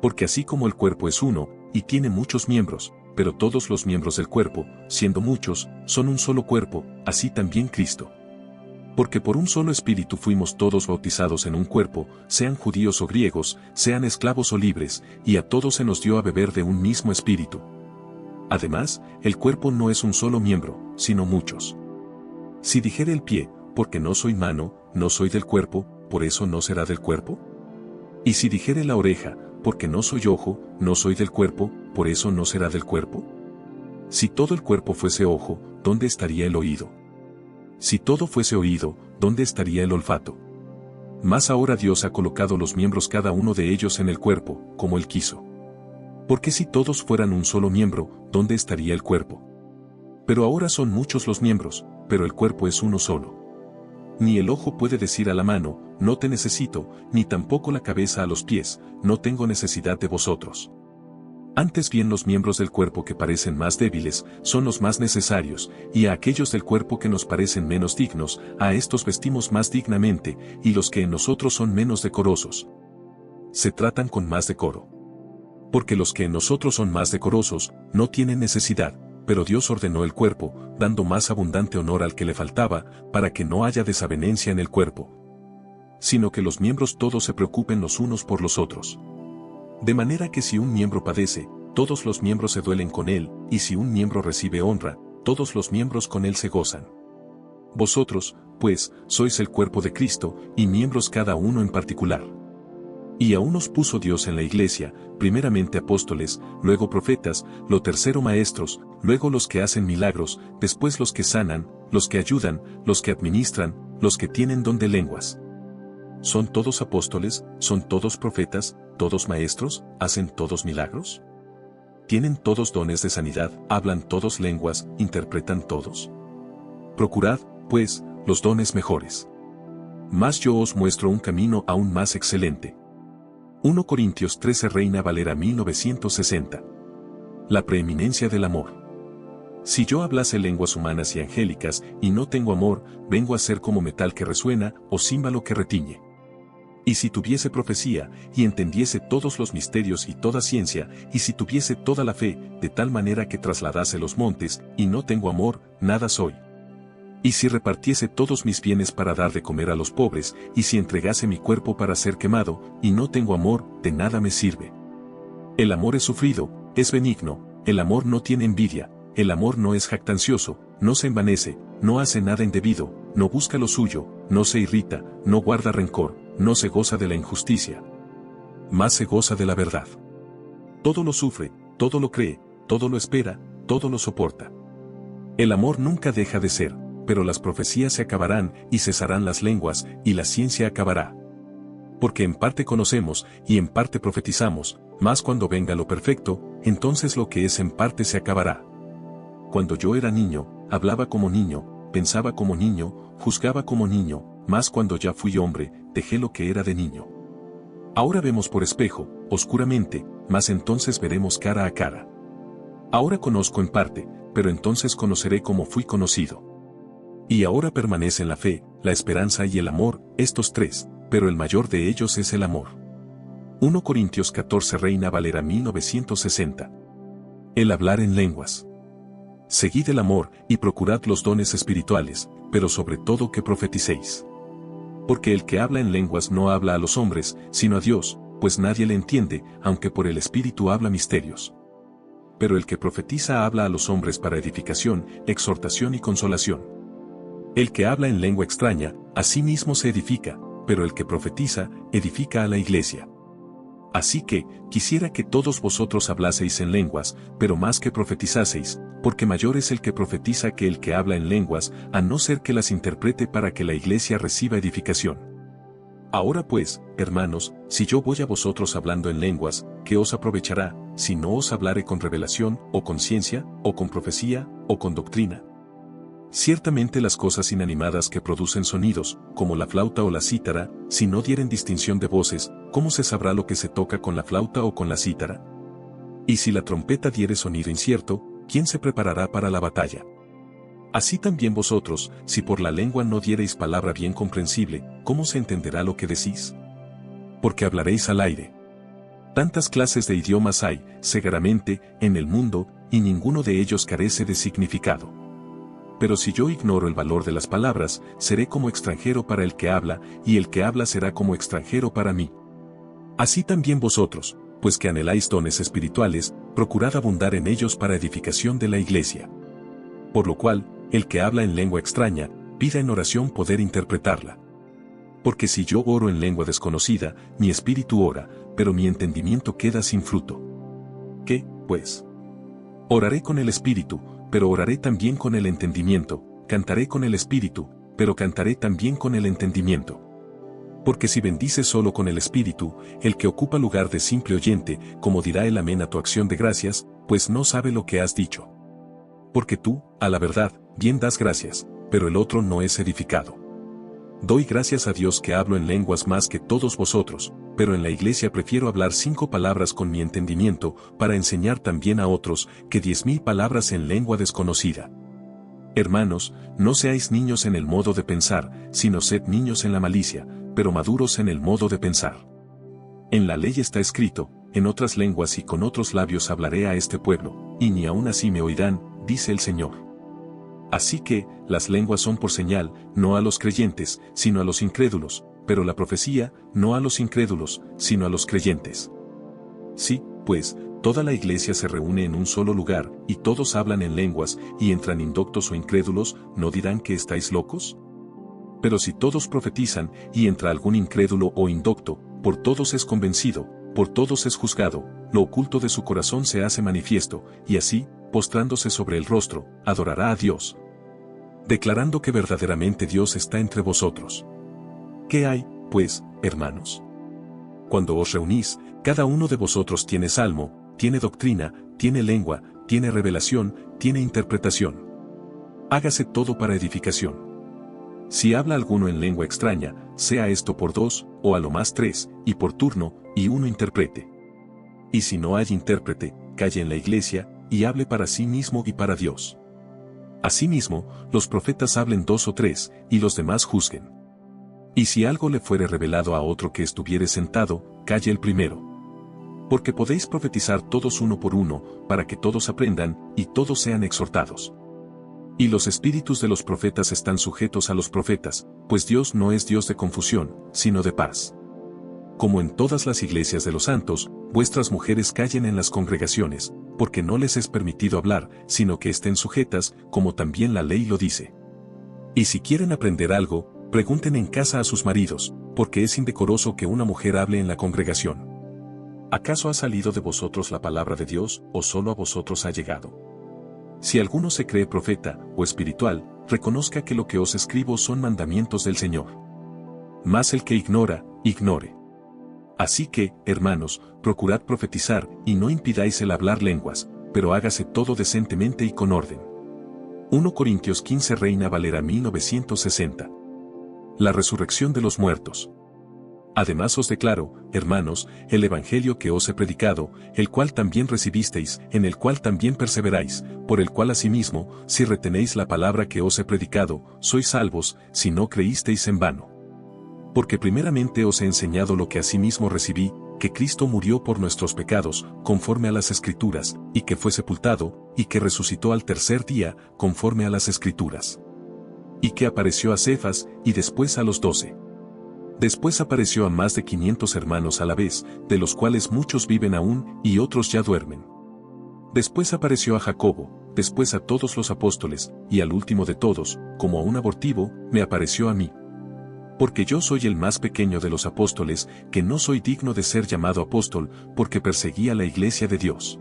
Porque así como el cuerpo es uno, y tiene muchos miembros, pero todos los miembros del cuerpo, siendo muchos, son un solo cuerpo, así también Cristo. Porque por un solo espíritu fuimos todos bautizados en un cuerpo, sean judíos o griegos, sean esclavos o libres, y a todos se nos dio a beber de un mismo espíritu. Además, el cuerpo no es un solo miembro, sino muchos. Si dijere el pie, porque no soy mano, no soy del cuerpo, por eso no será del cuerpo. Y si dijere la oreja, porque no soy ojo, no soy del cuerpo, por eso no será del cuerpo. Si todo el cuerpo fuese ojo, ¿dónde estaría el oído? Si todo fuese oído, ¿dónde estaría el olfato? Mas ahora Dios ha colocado los miembros cada uno de ellos en el cuerpo, como Él quiso. Porque si todos fueran un solo miembro, ¿dónde estaría el cuerpo? Pero ahora son muchos los miembros, pero el cuerpo es uno solo. Ni el ojo puede decir a la mano, no te necesito, ni tampoco la cabeza a los pies, no tengo necesidad de vosotros. Antes bien los miembros del cuerpo que parecen más débiles, son los más necesarios, y a aquellos del cuerpo que nos parecen menos dignos, a estos vestimos más dignamente, y los que en nosotros son menos decorosos, se tratan con más decoro. Porque los que en nosotros son más decorosos, no tienen necesidad, pero Dios ordenó el cuerpo, dando más abundante honor al que le faltaba, para que no haya desavenencia en el cuerpo, sino que los miembros todos se preocupen los unos por los otros. De manera que si un miembro padece, todos los miembros se duelen con él, y si un miembro recibe honra, todos los miembros con él se gozan. Vosotros, pues, sois el cuerpo de Cristo, y miembros cada uno en particular. Y a unos puso Dios en la iglesia, primeramente apóstoles, luego profetas, lo tercero maestros, luego los que hacen milagros, después los que sanan, los que ayudan, los que administran, los que tienen don de lenguas. ¿Son todos apóstoles? ¿Son todos profetas? ¿Todos maestros? ¿Hacen todos milagros? ¿Tienen todos dones de sanidad? ¿Hablan todos lenguas? ¿Interpretan todos? Procurad, pues, los dones mejores. Mas yo os muestro un camino aún más excelente. 1 Corintios 13 Reina Valera 1960. La preeminencia del amor. Si yo hablase lenguas humanas y angélicas, y no tengo amor, vengo a ser como metal que resuena, o címbalo que retiñe. Y si tuviese profecía, y entendiese todos los misterios y toda ciencia, y si tuviese toda la fe, de tal manera que trasladase los montes, y no tengo amor, nada soy. Y si repartiese todos mis bienes para dar de comer a los pobres, y si entregase mi cuerpo para ser quemado, y no tengo amor, de nada me sirve. El amor es sufrido, es benigno, el amor no tiene envidia, el amor no es jactancioso, no se envanece, no hace nada indebido, no busca lo suyo, no se irrita, no guarda rencor, no se goza de la injusticia, mas se goza de la verdad. Todo lo sufre, todo lo cree, todo lo espera, todo lo soporta. El amor nunca deja de ser, pero las profecías se acabarán, y cesarán las lenguas, y la ciencia acabará. Porque en parte conocemos, y en parte profetizamos, mas cuando venga lo perfecto, entonces lo que es en parte se acabará. Cuando yo era niño, hablaba como niño, pensaba como niño, juzgaba como niño, mas cuando ya fui hombre, dejé lo que era de niño. Ahora vemos por espejo, oscuramente, mas entonces veremos cara a cara. Ahora conozco en parte, pero entonces conoceré como fui conocido. Y ahora permanecen la fe, la esperanza y el amor, estos tres, pero el mayor de ellos es el amor. 1 Corintios 14 Reina Valera 1960. El hablar en lenguas. Seguid el amor, y procurad los dones espirituales, pero sobre todo que profeticéis. Porque el que habla en lenguas no habla a los hombres, sino a Dios, pues nadie le entiende, aunque por el Espíritu habla misterios. Pero el que profetiza habla a los hombres para edificación, exhortación y consolación. El que habla en lengua extraña, a sí mismo se edifica, pero el que profetiza, edifica a la iglesia. Así que, quisiera que todos vosotros hablaseis en lenguas, pero más que profetizaseis, porque mayor es el que profetiza que el que habla en lenguas, a no ser que las interprete para que la iglesia reciba edificación. Ahora pues, hermanos, si yo voy a vosotros hablando en lenguas, ¿qué os aprovechará, si no os hablare con revelación, o con ciencia, o con profecía, o con doctrina? Ciertamente las cosas inanimadas que producen sonidos, como la flauta o la cítara, si no dieren distinción de voces, ¿cómo se sabrá lo que se toca con la flauta o con la cítara? Y si la trompeta diere sonido incierto, ¿quién se preparará para la batalla? Así también vosotros, si por la lengua no diereis palabra bien comprensible, ¿cómo se entenderá lo que decís? Porque hablaréis al aire. Tantas clases de idiomas hay, seguramente, en el mundo, y ninguno de ellos carece de significado. Pero si yo ignoro el valor de las palabras, seré como extranjero para el que habla, y el que habla será como extranjero para mí. Así también vosotros, pues que anheláis dones espirituales, procurad abundar en ellos para edificación de la iglesia. Por lo cual, el que habla en lengua extraña, pida en oración poder interpretarla. Porque si yo oro en lengua desconocida, mi espíritu ora, pero mi entendimiento queda sin fruto. ¿Qué, pues? Oraré con el espíritu, pero oraré también con el entendimiento, cantaré con el espíritu, pero cantaré también con el entendimiento. Porque si bendices solo con el espíritu, el que ocupa lugar de simple oyente, como dirá el amén a tu acción de gracias, pues no sabe lo que has dicho. Porque tú, a la verdad, bien das gracias, pero el otro no es edificado. Doy gracias a Dios que hablo en lenguas más que todos vosotros, pero en la iglesia prefiero hablar 5 palabras con mi entendimiento, para enseñar también a otros, que 10.000 palabras en lengua desconocida. Hermanos, no seáis niños en el modo de pensar, sino sed niños en la malicia, pero maduros en el modo de pensar. En la ley está escrito, en otras lenguas y con otros labios hablaré a este pueblo, y ni aun así me oirán, dice el Señor. Así que, las lenguas son por señal, no a los creyentes, sino a los incrédulos, pero la profecía, no a los incrédulos, sino a los creyentes. Sí, pues, toda la iglesia se reúne en un solo lugar, y todos hablan en lenguas, y entran indoctos o incrédulos, ¿no dirán que estáis locos? Pero si todos profetizan, y entra algún incrédulo o indocto, por todos es convencido, por todos es juzgado, lo oculto de su corazón se hace manifiesto, y así, postrándose sobre el rostro, adorará a Dios, declarando que verdaderamente Dios está entre vosotros. ¿Qué hay, pues, hermanos? Cuando os reunís, cada uno de vosotros tiene salmo, tiene doctrina, tiene lengua, tiene revelación, tiene interpretación. Hágase todo para edificación. Si habla alguno en lengua extraña, sea esto por 2, o a lo más 3, y por turno, y uno interprete. Y si no hay intérprete, calle en la iglesia, y hable para sí mismo y para Dios. Asimismo, los profetas hablen 2 o 3, y los demás juzguen. Y si algo le fuere revelado a otro que estuviere sentado, calle el primero. Porque podéis profetizar todos uno por uno, para que todos aprendan, y todos sean exhortados. Y los espíritus de los profetas están sujetos a los profetas, pues Dios no es Dios de confusión, sino de paz. Como en todas las iglesias de los santos, vuestras mujeres callen en las congregaciones, porque no les es permitido hablar, sino que estén sujetas, como también la ley lo dice. Y si quieren aprender algo, pregunten en casa a sus maridos, porque es indecoroso que una mujer hable en la congregación. ¿Acaso ha salido de vosotros la palabra de Dios, o solo a vosotros ha llegado? Si alguno se cree profeta, o espiritual, reconozca que lo que os escribo son mandamientos del Señor. Mas el que ignora, ignore. Así que, hermanos, procurad profetizar, y no impidáis el hablar lenguas, pero hágase todo decentemente y con orden. 1 Corintios 15 Reina Valera 1960. La resurrección de los muertos. Además os declaro, hermanos, el evangelio que os he predicado, el cual también recibisteis, en el cual también perseveráis, por el cual asimismo, si retenéis la palabra que os he predicado, sois salvos, si no creísteis en vano. Porque primeramente os he enseñado lo que asimismo recibí, que Cristo murió por nuestros pecados, conforme a las Escrituras, y que fue sepultado, y que resucitó al tercer día, conforme a las Escrituras. Y que apareció a Cefas, y después a los 12. Después apareció a más de 500 hermanos a la vez, de los cuales muchos viven aún, y otros ya duermen. Después apareció a Jacobo, después a todos los apóstoles, y al último de todos, como a un abortivo, me apareció a mí. Porque yo soy el más pequeño de los apóstoles, que no soy digno de ser llamado apóstol, porque perseguí a la iglesia de Dios.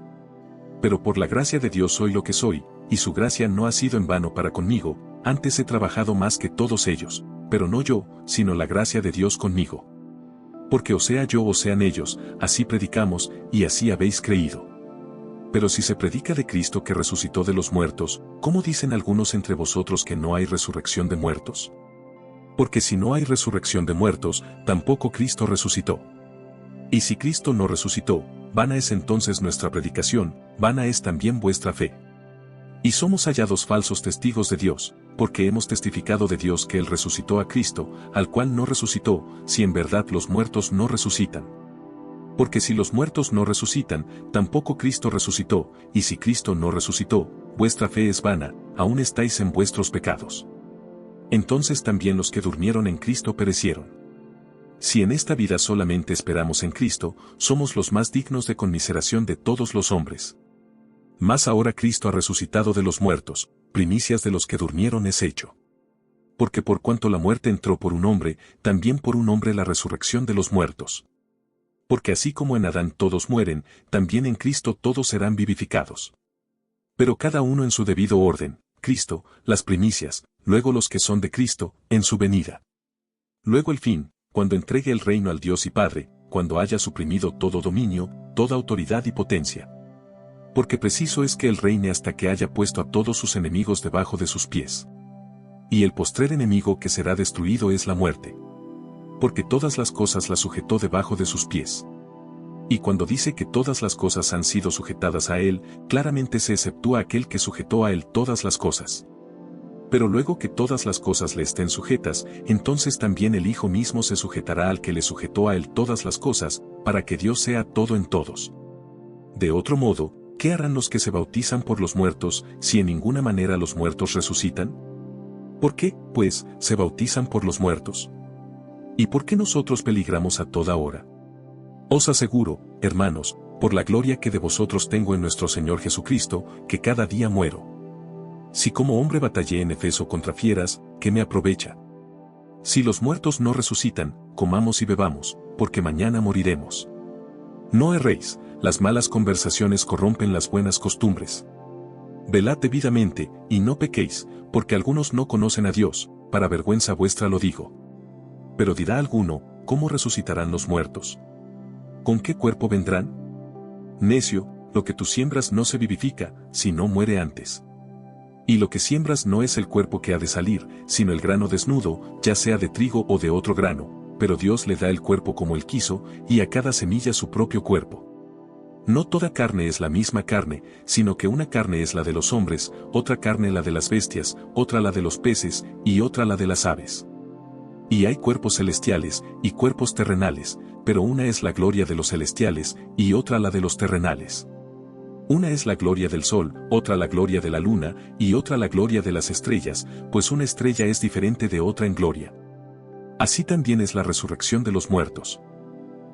Pero por la gracia de Dios soy lo que soy, y su gracia no ha sido en vano para conmigo, antes he trabajado más que todos ellos, pero no yo, sino la gracia de Dios conmigo. Porque o sea yo o sean ellos, así predicamos, y así habéis creído. Pero si se predica de Cristo que resucitó de los muertos, ¿cómo dicen algunos entre vosotros que no hay resurrección de muertos? Porque si no hay resurrección de muertos, tampoco Cristo resucitó. Y si Cristo no resucitó, vana es entonces nuestra predicación, vana es también vuestra fe. Y somos hallados falsos testigos de Dios, porque hemos testificado de Dios que Él resucitó a Cristo, al cual no resucitó, si en verdad los muertos no resucitan. Porque si los muertos no resucitan, tampoco Cristo resucitó, y si Cristo no resucitó, vuestra fe es vana, aún estáis en vuestros pecados. Entonces también los que durmieron en Cristo perecieron. Si en esta vida solamente esperamos en Cristo, somos los más dignos de conmiseración de todos los hombres. Mas ahora Cristo ha resucitado de los muertos, primicias de los que durmieron es hecho. Porque por cuanto la muerte entró por un hombre, también por un hombre la resurrección de los muertos. Porque así como en Adán todos mueren, también en Cristo todos serán vivificados. Pero cada uno en su debido orden, Cristo, las primicias, luego los que son de Cristo, en su venida. Luego el fin, cuando entregue el reino al Dios y Padre, cuando haya suprimido todo dominio, toda autoridad y potencia. Porque preciso es que Él reine hasta que haya puesto a todos sus enemigos debajo de sus pies. Y el postrer enemigo que será destruido es la muerte. Porque todas las cosas las sujetó debajo de sus pies. Y cuando dice que todas las cosas han sido sujetadas a Él, claramente se exceptúa aquel que sujetó a Él todas las cosas. Pero luego que todas las cosas le estén sujetas, entonces también el Hijo mismo se sujetará al que le sujetó a Él todas las cosas, para que Dios sea todo en todos. De otro modo, ¿qué harán los que se bautizan por los muertos, si en ninguna manera los muertos resucitan? ¿Por qué, pues, se bautizan por los muertos? ¿Y por qué nosotros peligramos a toda hora? Os aseguro, hermanos, por la gloria que de vosotros tengo en nuestro Señor Jesucristo, que cada día muero. Si como hombre batallé en Efeso contra fieras, ¿qué me aprovecha? Si los muertos no resucitan, comamos y bebamos, porque mañana moriremos. No erréis, las malas conversaciones corrompen las buenas costumbres. Velad debidamente, y no pequéis, porque algunos no conocen a Dios, para vergüenza vuestra lo digo. Pero dirá alguno, ¿cómo resucitarán los muertos? ¿Con qué cuerpo vendrán? Necio, lo que tú siembras no se vivifica, si no muere antes. Y lo que siembras no es el cuerpo que ha de salir, sino el grano desnudo, ya sea de trigo o de otro grano, pero Dios le da el cuerpo como Él quiso, y a cada semilla su propio cuerpo. No toda carne es la misma carne, sino que una carne es la de los hombres, otra carne la de las bestias, otra la de los peces, y otra la de las aves. Y hay cuerpos celestiales, y cuerpos terrenales, pero una es la gloria de los celestiales, y otra la de los terrenales. Una es la gloria del sol, otra la gloria de la luna, y otra la gloria de las estrellas, pues una estrella es diferente de otra en gloria. Así también es la resurrección de los muertos.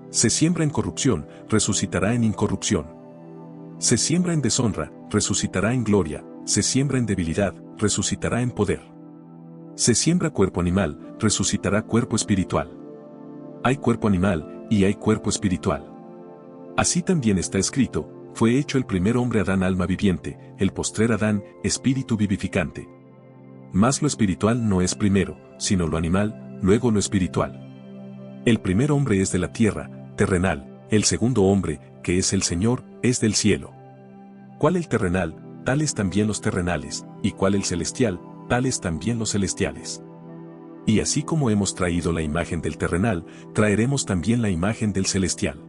Se siembra en corrupción, resucitará en incorrupción. Se siembra en deshonra, resucitará en gloria. Se siembra en debilidad, resucitará en poder. Se siembra cuerpo animal, resucitará cuerpo espiritual. Hay cuerpo animal, y hay cuerpo espiritual. Así también está escrito, fue hecho el primer hombre Adán alma viviente, el postrer Adán, espíritu vivificante. Mas lo espiritual no es primero, sino lo animal, luego lo espiritual. El primer hombre es de la tierra, terrenal, el segundo hombre, que es el Señor, es del cielo. ¿Cuál el terrenal? Tales también los terrenales, y cuál el celestial, tales también los celestiales. Y así como hemos traído la imagen del terrenal, traeremos también la imagen del celestial.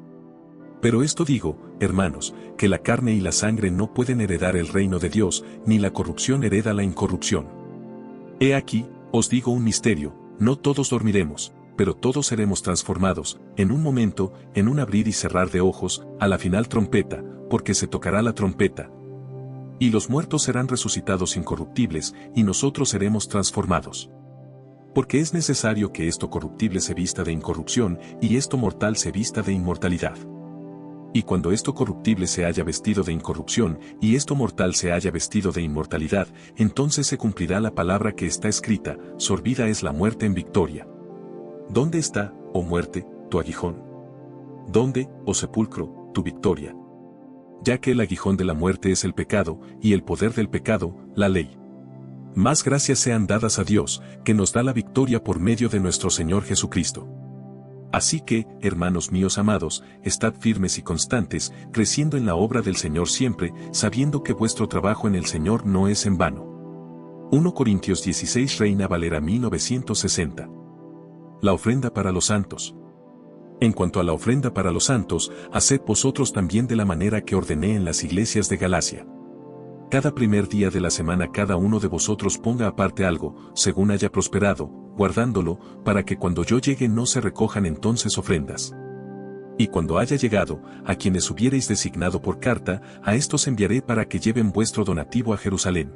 Pero esto digo, hermanos, que la carne y la sangre no pueden heredar el reino de Dios, ni la corrupción hereda la incorrupción. He aquí, os digo un misterio, no todos dormiremos, pero todos seremos transformados, en un momento, en un abrir y cerrar de ojos, a la final trompeta, porque se tocará la trompeta. Y los muertos serán resucitados incorruptibles, y nosotros seremos transformados. Porque es necesario que esto corruptible se vista de incorrupción, y esto mortal se vista de inmortalidad. Y cuando esto corruptible se haya vestido de incorrupción, y esto mortal se haya vestido de inmortalidad, entonces se cumplirá la palabra que está escrita, sorbida es la muerte en victoria. ¿Dónde está, oh muerte, tu aguijón? ¿Dónde, oh sepulcro, tu victoria? Ya que el aguijón de la muerte es el pecado, y el poder del pecado, la ley. Más gracias sean dadas a Dios, que nos da la victoria por medio de nuestro Señor Jesucristo. Así que, hermanos míos amados, estad firmes y constantes, creciendo en la obra del Señor siempre, sabiendo que vuestro trabajo en el Señor no es en vano. 1 Corintios 16 Reina Valera 1960. La ofrenda para los santos. En cuanto a la ofrenda para los santos, haced vosotros también de la manera que ordené en las iglesias de Galacia. Cada primer día de la semana cada uno de vosotros ponga aparte algo, según haya prosperado, guardándolo, para que cuando yo llegue no se recojan entonces ofrendas. Y cuando haya llegado, a quienes hubiereis designado por carta, a estos enviaré para que lleven vuestro donativo a Jerusalén.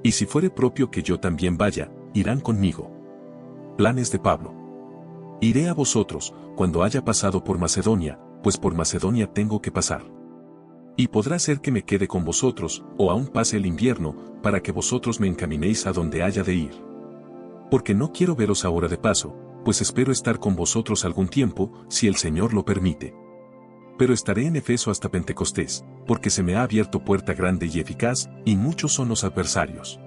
Y si fuere propio que yo también vaya, irán conmigo. Planes de Pablo. Iré a vosotros, cuando haya pasado por Macedonia, pues por Macedonia tengo que pasar. Y podrá ser que me quede con vosotros, o aún pase el invierno, para que vosotros me encaminéis a donde haya de ir. Porque no quiero veros ahora de paso, pues espero estar con vosotros algún tiempo, si el Señor lo permite. Pero estaré en Efeso hasta Pentecostés, porque se me ha abierto puerta grande y eficaz, y muchos son los adversarios.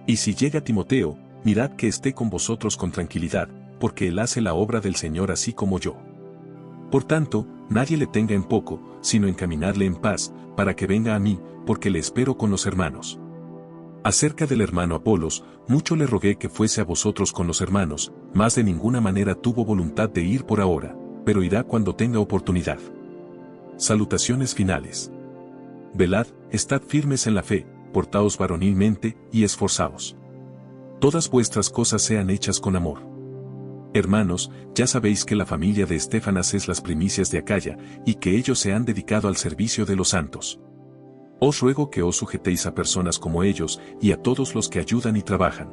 Y si llega Timoteo, mirad que esté con vosotros con tranquilidad, porque él hace la obra del Señor así como yo. Por tanto, nadie le tenga en poco, sino encaminadle en paz, para que venga a mí, porque le espero con los hermanos. Acerca del hermano Apolos, mucho le rogué que fuese a vosotros con los hermanos, mas de ninguna manera tuvo voluntad de ir por ahora, pero irá cuando tenga oportunidad. Salutaciones finales. Velad, estad firmes en la fe, portaos varonilmente, y esforzaos. Todas vuestras cosas sean hechas con amor. Hermanos, ya sabéis que la familia de Estéfanas es las primicias de Acaya, y que ellos se han dedicado al servicio de los santos. Os ruego que os sujetéis a personas como ellos, y a todos los que ayudan y trabajan.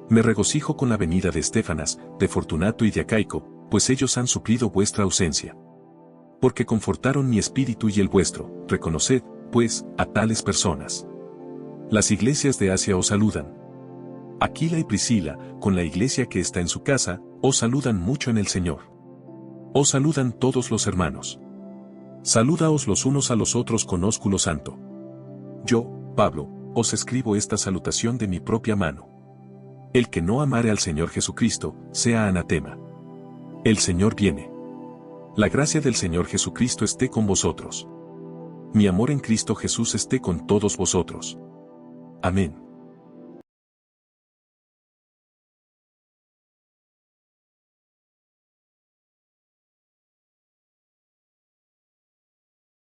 Me regocijo con la venida de Estéfanas, de Fortunato y de Acaico, pues ellos han suplido vuestra ausencia. Porque confortaron mi espíritu y el vuestro, reconoced, pues, a tales personas. Las iglesias de Asia os saludan. Aquila y Priscila, con la iglesia que está en su casa, os saludan mucho en el Señor. Os saludan todos los hermanos. Salúdaos los unos a los otros con ósculo santo. Yo, Pablo, os escribo esta salutación de mi propia mano. El que no amare al Señor Jesucristo, sea anatema. El Señor viene. La gracia del Señor Jesucristo esté con vosotros. Mi amor en Cristo Jesús esté con todos vosotros. Amén.